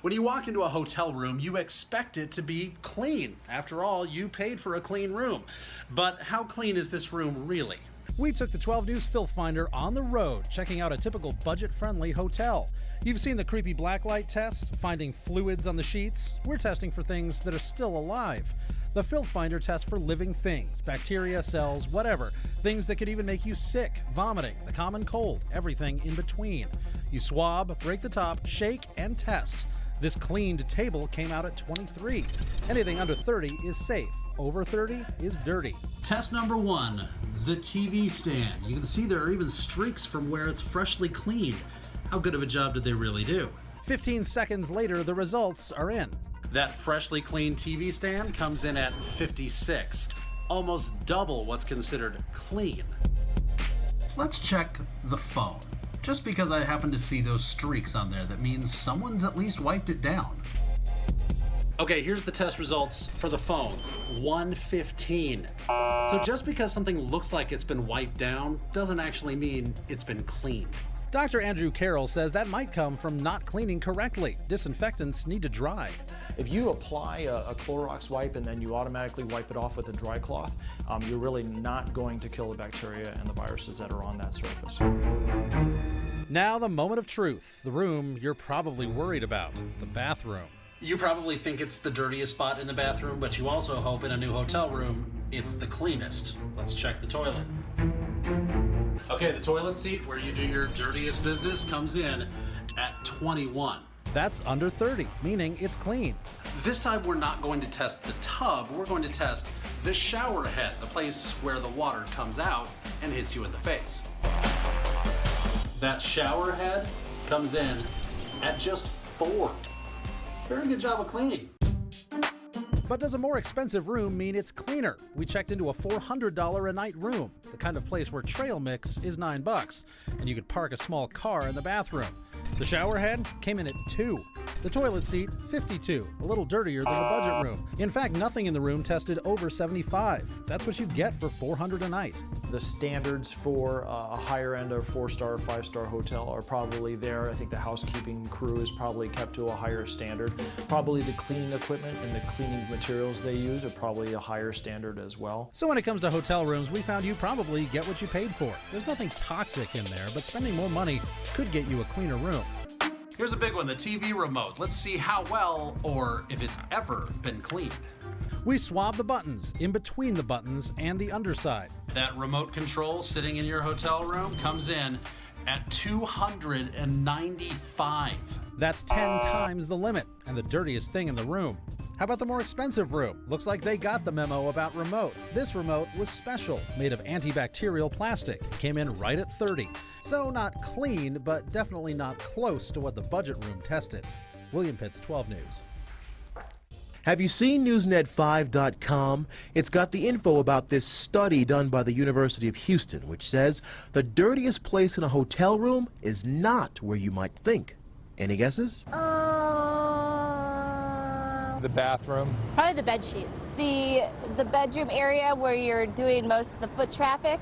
When you walk into a hotel room, you expect it to be clean. After all, you paid for a clean room. But how clean is this room really? We took the 12 News Filth Finder on the road, checking out a typical budget-friendly hotel. You've seen the creepy blacklight tests, finding fluids on the sheets. We're testing for things that are still alive. The Filth Finder tests for living things, bacteria, cells, whatever. Things that could even make you sick, vomiting, the common cold, everything in between. You swab, break the top, shake, and test. This cleaned table came out at 23. Anything under 30 is safe. Over 30 is dirty. Test number 1, the TV stand. You can see there are even streaks from where it's freshly cleaned. How good of a job did they really do? 15 seconds later, the results are in. That freshly cleaned TV stand comes in at 56, almost double what's considered clean. Let's check the phone. Just because I happen to see those streaks on there, that means someone's at least wiped it down. Okay, here's the test results for the phone. 115. So just because something looks like it's been wiped down doesn't actually mean it's been cleaned. Dr. Andrew Carroll says that might come from not cleaning correctly. Disinfectants need to dry. If you apply a Clorox wipe and then you automatically wipe it off with a dry cloth, you're really not going to kill the bacteria and the viruses that are on that surface. Now the moment of truth. The room you're probably worried about, the bathroom. You probably think it's the dirtiest spot in the bathroom, but you also hope in a new hotel room it's the cleanest. Let's check the toilet. Okay, the toilet seat where you do your dirtiest business comes in at 21. That's under 30, meaning it's clean. This time we're not going to test the tub, we're going to test the shower head, the place where the water comes out and hits you in the face. That shower head comes in at just 4. Very good job of cleaning. But does a more expensive room mean it's cleaner? We checked into a $400 a night room, the kind of place where trail mix is $9, and you could park a small car in the bathroom. The shower head came in at 2. The toilet seat, 52, a little dirtier than the budget room. In fact, nothing in the room tested over 75. That's what you get for $400 a night. The standards for a higher end of 4-star or 5-star hotel are probably there. I think the housekeeping crew is probably kept to a higher standard. Probably the cleaning equipment and the cleaning materials they use are probably a higher standard as well. So when it comes to hotel rooms, we found you probably get what you paid for. There's nothing toxic in there, but spending more money could get you a cleaner room. Here's a big one, the TV remote. Let's see how well, or if it's ever been cleaned. We swab the buttons, in between the buttons and the underside. That remote control sitting in your hotel room comes in at 295. That's 10 times the limit, and the dirtiest thing in the room. How about the more expensive room? Looks like they got the memo about remotes. This remote was special, made of antibacterial plastic. It came in right at 30. So not clean, but definitely not close to what the budget room tested. William Pitts, 12 News. Have you seen Newsnet5.com? It's got the info about this study done by the University of Houston, which says the dirtiest place in a hotel room is not where you might think. Any guesses? The bathroom. Probably the bed sheets. The bedroom area where you're doing most of the foot traffic.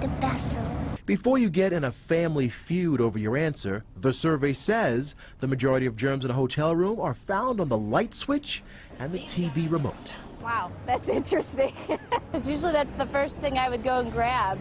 The bathroom. Before you get in a family feud over your answer, the survey says the majority of germs in a hotel room are found on the light switch and the TV remote. Wow, that's interesting. Because usually that's the first thing I would go and grab,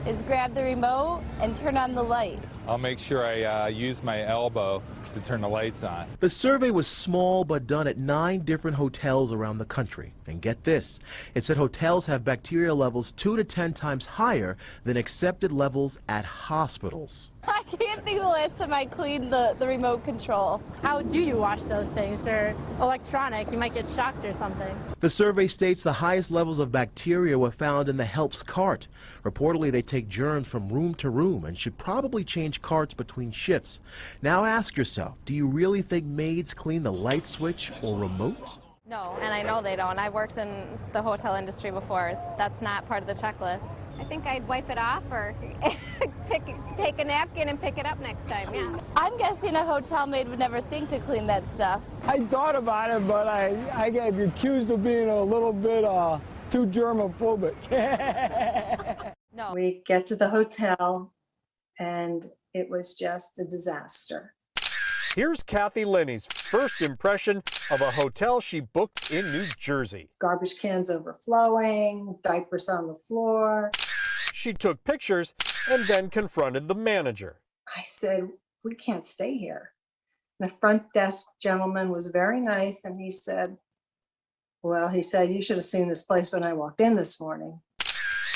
is grab the remote and turn on the light. I'll make sure I use my elbow to turn the lights on. The survey was small but done at 9 different hotels around the country. And get this, it said hotels have bacteria levels 2 to 10 times higher than accepted levels at hospitals. I can't think of the last time I cleaned the remote control. How do you wash those things? They're electronic. You might get shocked or something. The survey states the highest levels of bacteria were found in the helps cart. Reportedly, they take germs from room to room and should probably change carts between shifts. Now ask yourself, do you really think maids clean the light switch or remote? No, and I know they don't. I worked in the hotel industry before. That's not part of the checklist. I think I'd wipe it off or take a napkin and pick it up next time, yeah. I'm guessing a hotel maid would never think to clean that stuff. I thought about it, but I get accused of being a little bit too germophobic. No. We get to the hotel, and it was just a disaster. Here's Kathy Linney's first impression of a hotel she booked in New Jersey. Garbage cans overflowing, diapers on the floor. She took pictures and then confronted the manager. I said, we can't stay here. The front desk gentleman was very nice, and he said, you should have seen this place when I walked in this morning.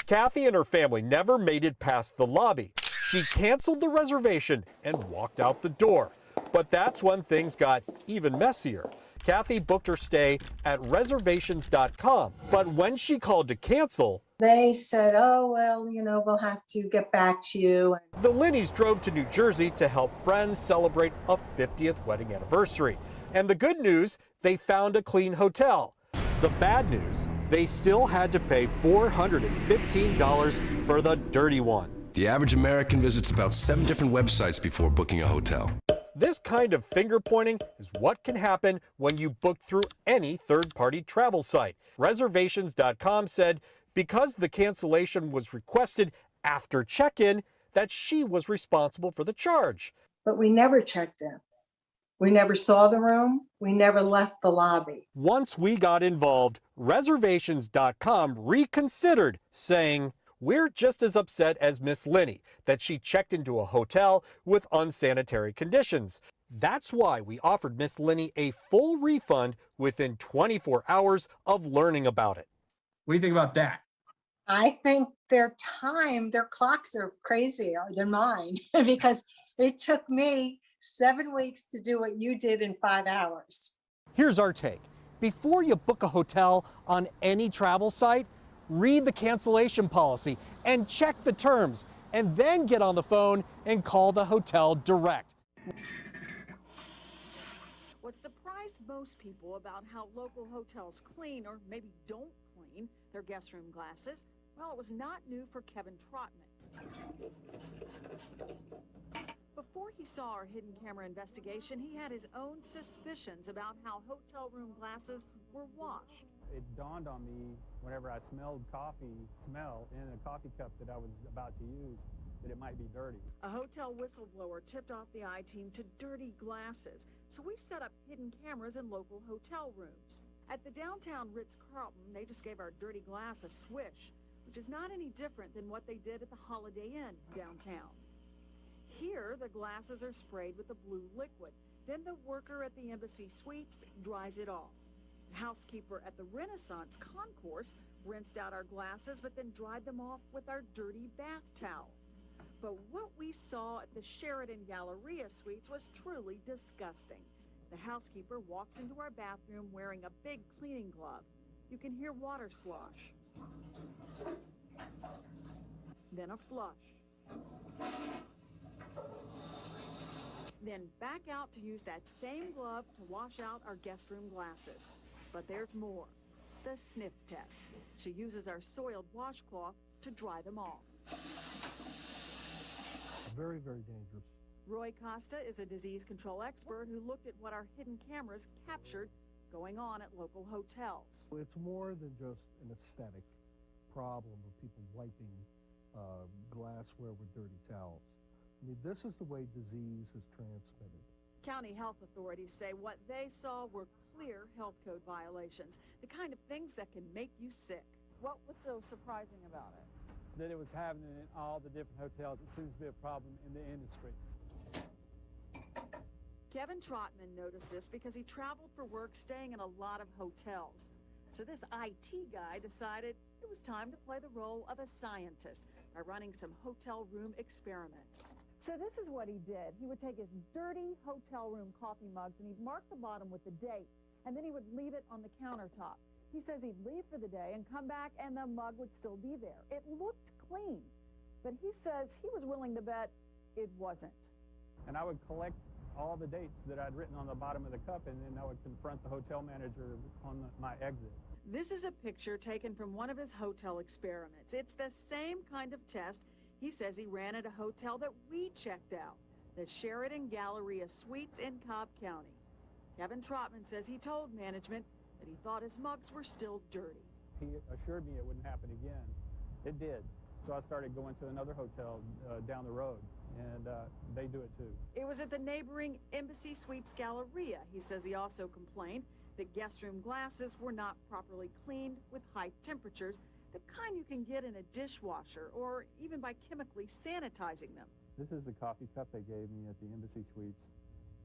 Kathy and her family never made it past the lobby. She canceled the reservation and walked out the door. But that's when things got even messier. Kathy booked her stay at reservations.com, but when she called to cancel, they said, we'll have to get back to you. The Linneys drove to New Jersey to help friends celebrate a 50th wedding anniversary. And the good news, they found a clean hotel. The bad news, they still had to pay $415 for the dirty one. The average American visits about 7 different websites before booking a hotel. This kind of finger pointing is what can happen when you book through any third-party travel site. Reservations.com said because the cancellation was requested after check-in, that she was responsible for the charge. But we never checked in. We never saw the room. We never left the lobby. Once we got involved, Reservations.com reconsidered, saying, we're just as upset as Miss Linney that she checked into a hotel with unsanitary conditions. That's why we offered Miss Linney a full refund within 24 hours of learning about it. What do you think about that? I think their clocks are crazier than mine because it took me 7 weeks to do what you did in 5 hours. Here's our take. Before you book a hotel on any travel site, read the cancellation policy and check the terms, and then get on the phone and call the hotel direct. What surprised most people about how local hotels clean, or maybe don't clean, their guest room glasses, well, it was not new for Kevin Trotman. Before he saw our hidden camera investigation, he had his own suspicions about how hotel room glasses were washed. It dawned on me whenever I smelled coffee smell in a coffee cup that I was about to use that it might be dirty. A hotel whistleblower tipped off the I-team to dirty glasses, so we set up hidden cameras in local hotel rooms. At the downtown Ritz-Carlton, they just gave our dirty glass a swish, which is not any different than what they did at the Holiday Inn downtown. Here, the glasses are sprayed with a blue liquid. Then the worker at the Embassy Suites dries it off. The housekeeper at the Renaissance Concourse rinsed out our glasses, but then dried them off with our dirty bath towel. But what we saw at the Sheraton Galleria Suites was truly disgusting. The housekeeper walks into our bathroom wearing a big cleaning glove. You can hear water slosh. Then a flush. Then back out to use that same glove to wash out our guest room glasses. But there's more. The sniff test. She uses our soiled washcloth to dry them off. Very, very dangerous. Roy Costa is a disease control expert who looked at what our hidden cameras captured going on at local hotels. It's more than just an aesthetic problem of people wiping glassware with dirty towels. I mean, this is the way disease is transmitted. County health authorities say what they saw were clear health code violations, the kind of things that can make you sick. What was so surprising about it? That it was happening in all the different hotels. It seems to be a problem in the industry. Kevin Trotman noticed this because he traveled for work staying in a lot of hotels. So this IT guy decided it was time to play the role of a scientist by running some hotel room experiments. So this is what he did. He would take his dirty hotel room coffee mugs and he'd mark the bottom with the date, and then he would leave it on the countertop. He says he'd leave for the day and come back and the mug would still be there. It looked clean, but he says he was willing to bet it wasn't. And I would collect all the dates that I'd written on the bottom of the cup, and then I would confront the hotel manager on my exit. This is a picture taken from one of his hotel experiments. It's the same kind of test he says he ran at a hotel that we checked out, the Sheraton Galleria Suites in Cobb County. Kevin Trotman says he told management that he thought his mugs were still dirty. He assured me it wouldn't happen again. It did. So I started going to another hotel down the road, and they do it too. It was at the neighboring Embassy Suites Galleria. He says he also complained that guest room glasses were not properly cleaned with high temperatures, the kind you can get in a dishwasher or even by chemically sanitizing them. This is the coffee cup they gave me at the Embassy Suites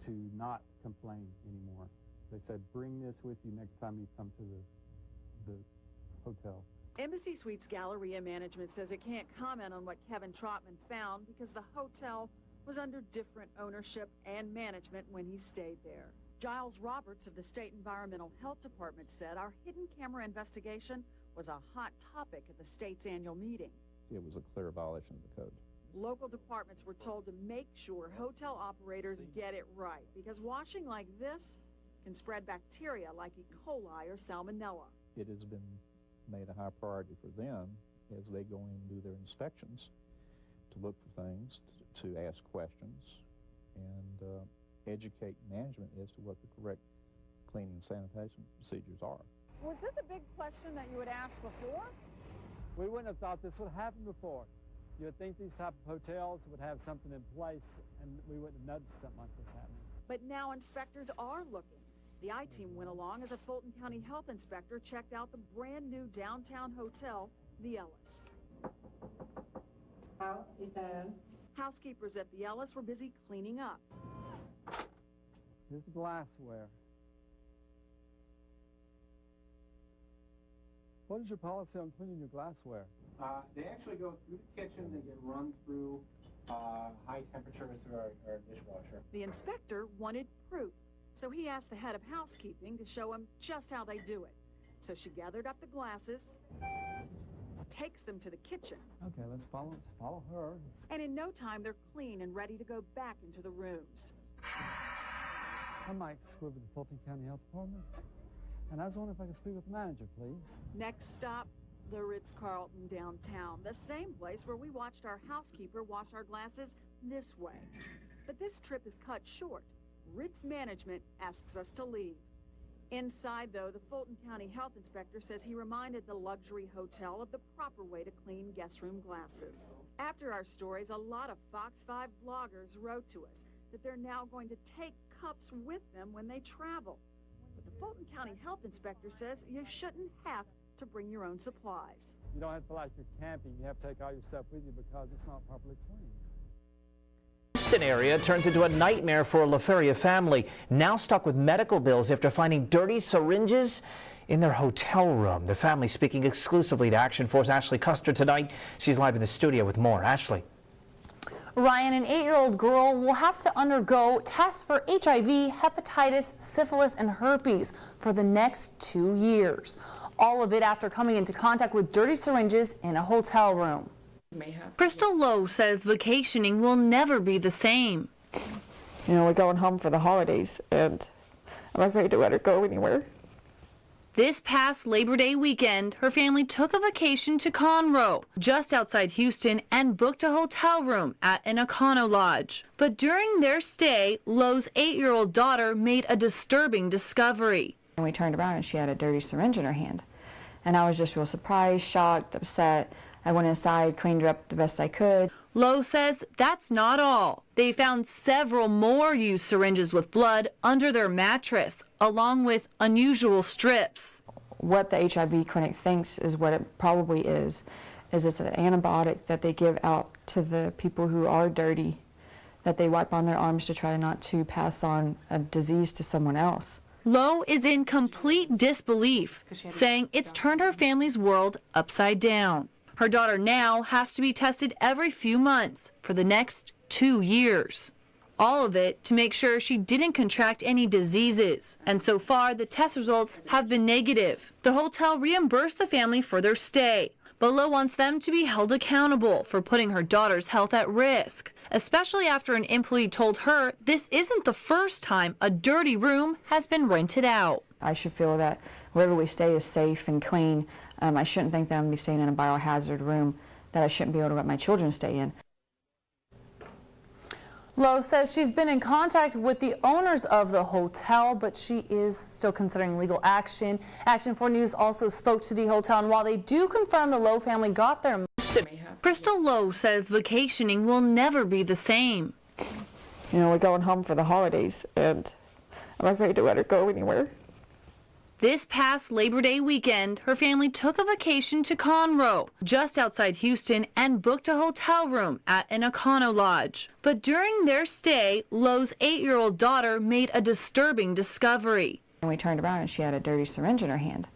to not complain anymore. They said, bring this with you next time you come to the hotel. Embassy Suites Galleria management says it can't comment on what Kevin Trotman found because the hotel was under different ownership and management when he stayed there. Giles Roberts of the State Environmental Health Department said our hidden camera investigation was a hot topic at the state's annual meeting. It was a clear violation of the code. Local departments were told to make sure hotel operators get it right because washing like this can spread bacteria like E. coli or salmonella. It has been made a high priority for them as they go in and do their inspections to look for things, to ask questions, and educate management as to what the correct cleaning and sanitation procedures are. Was this a big question that you would ask before? We wouldn't have thought this would happen before. You would think these type of hotels would have something in place and we wouldn't have noticed something like this happening. But now inspectors are looking. The I-Team went along as a Fulton County health inspector checked out the brand new downtown hotel, the Ellis. Housekeepers at the Ellis were busy cleaning up. Here's the glassware. What is your policy on cleaning your glassware? They actually go through the kitchen, they get run through high temperatures through our dishwasher. The inspector wanted proof, so he asked the head of housekeeping to show him just how they do it. So she gathered up the glasses, takes them to the kitchen. Okay, let's follow her. And in no time, they're clean and ready to go back into the rooms. I'm Mike Squibb with the Fulton County Health Department. And I was wondering if I could speak with the manager, please. Next stop, the Ritz-Carlton downtown, the same place where we watched our housekeeper wash our glasses this way. But this trip is cut short. Ritz management asks us to leave. Inside, though, the Fulton County Health Inspector says he reminded the luxury hotel of the proper way to clean guest room glasses. After our stories, a lot of Fox 5 bloggers wrote to us that they're now going to take cups with them when they travel. But the Fulton County Health Inspector says you shouldn't have to bring your own supplies. You don't have to feel like you're camping. You have to take all your stuff with you because it's not properly cleaned. Houston area turns into a nightmare for a La Feria family, now stuck with medical bills after finding dirty syringes in their hotel room. The family speaking exclusively to Action Force Ashley Custer tonight. She's live in the studio with more. Ashley. Ryan, an 8-year-old girl will have to undergo tests for HIV, hepatitis, syphilis, and herpes for the next 2 years. All of it after coming into contact with dirty syringes in a hotel room. Crystal Lowe says vacationing will never be the same. You know, we're going home for the holidays, and I'm afraid to let her go anywhere. This past Labor Day weekend, her family took a vacation to Conroe, just outside Houston, and booked a hotel room at an Econo Lodge. But during their stay, Lowe's 8-year-old daughter made a disturbing discovery. And we turned around and she had a dirty syringe in her hand. And I was just real surprised, shocked, upset. I went inside, cleaned her up the best I could. Lowe says that's not all. They found several more used syringes with blood under their mattress, along with unusual strips. What the HIV clinic thinks is what it probably is it's an antibiotic that they give out to the people who are dirty, that they wipe on their arms to try not to pass on a disease to someone else. Lowe is in complete disbelief, saying it's turned her family's world upside down. Her daughter now has to be tested every few months for the next 2 years. All of it to make sure she didn't contract any diseases. And so far, the test results have been negative. The hotel reimbursed the family for their stay, but Lowe wants them to be held accountable for putting her daughter's health at risk, especially after an employee told her this isn't the first time a dirty room has been rented out. I should feel that wherever we stay is safe and clean. I shouldn't think that I'm going to be staying in a biohazard room that I shouldn't be able to let my children stay in. Lowe says she's been in contact with the owners of the hotel, but she is still considering legal action. Action 4 News also spoke to the hotel, and while they do confirm the Lowe family got their Houston. Crystal Lowe says vacationing will never be the same. You know, we're going home for the holidays, and I'm afraid to let her go anywhere. This past Labor Day weekend, her family took a vacation to Conroe, just outside Houston, and booked a hotel room at an Econo Lodge. But during their stay, Lowe's 8-year-old daughter made a disturbing discovery. And we turned around and she had a dirty syringe in her hand.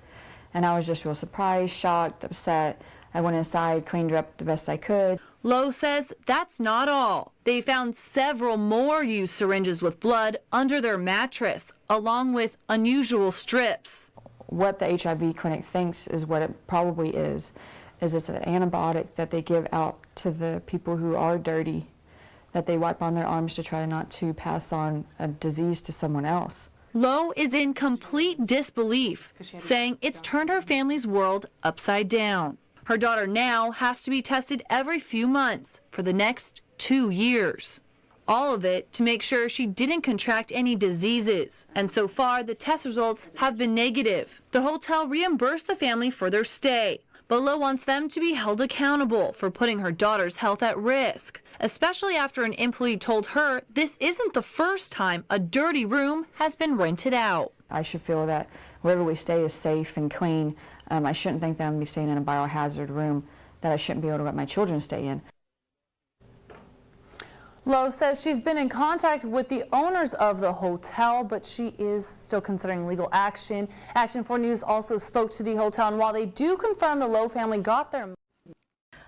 And I was just real surprised, shocked, upset. I went inside, cleaned her up the best I could. Lowe says that's not all. They found several more used syringes with blood under their mattress, along with unusual strips. What the HIV clinic thinks is what it probably is it's an antibiotic that they give out to the people who are dirty, that they wipe on their arms to try not to pass on a disease to someone else. Lowe is in complete disbelief, saying it's turned her family's world upside down. Her daughter now has to be tested every few months for the next 2 years. All of it to make sure she didn't contract any diseases. And so far, the test results have been negative. The hotel reimbursed the family for their stay, but Lowe wants them to be held accountable for putting her daughter's health at risk, especially after an employee told her this isn't the first time a dirty room has been rented out. I should feel that wherever we stay is safe and clean. I shouldn't think that I'm going to be staying in a biohazard room that I shouldn't be able to let my children stay in. Lowe says she's been in contact with the owners of the hotel, but she is still considering legal action. Action 4 News also spoke to the hotel, and while they do confirm the Lowe family got their...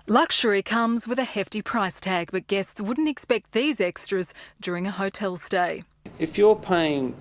Luxury comes with a hefty price tag, but guests wouldn't expect these extras during a hotel stay. If you're paying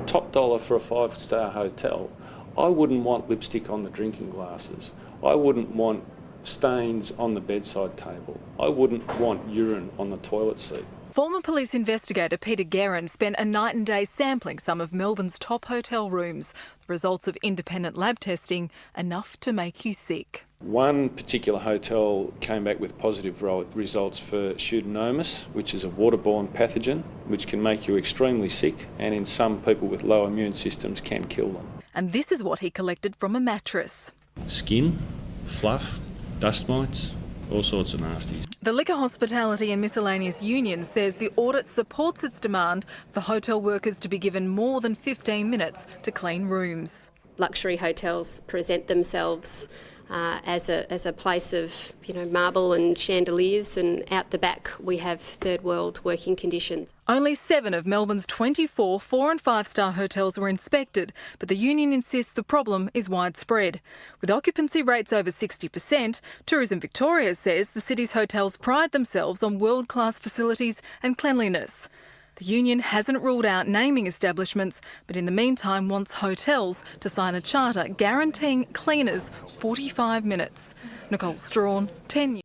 top dollar for a 5-star hotel, I wouldn't want lipstick on the drinking glasses. I wouldn't want stains on the bedside table. I wouldn't want urine on the toilet seat. Former police investigator Peter Guerin spent a night and day sampling some of Melbourne's top hotel rooms. The results of independent lab testing, enough to make you sick. One particular hotel came back with positive results for Pseudomonas, which is a waterborne pathogen which can make you extremely sick, and in some people with low immune systems can kill them. And this is what he collected from a mattress. Skin, fluff, dust mites, all sorts of nasties. The Liquor, Hospitality and Miscellaneous Union says the audit supports its demand for hotel workers to be given more than 15 minutes to clean rooms. Luxury hotels present themselves as a place of, marble and chandeliers, and out the back we have third world working conditions. Only 7 of Melbourne's 24 4- and 5-star hotels were inspected, but the union insists the problem is widespread. With occupancy rates over 60%, Tourism Victoria says the city's hotels pride themselves on world-class facilities and cleanliness. The union hasn't ruled out naming establishments, but in the meantime wants hotels to sign a charter guaranteeing cleaners 45 minutes. Nicole Strawn, 10 News.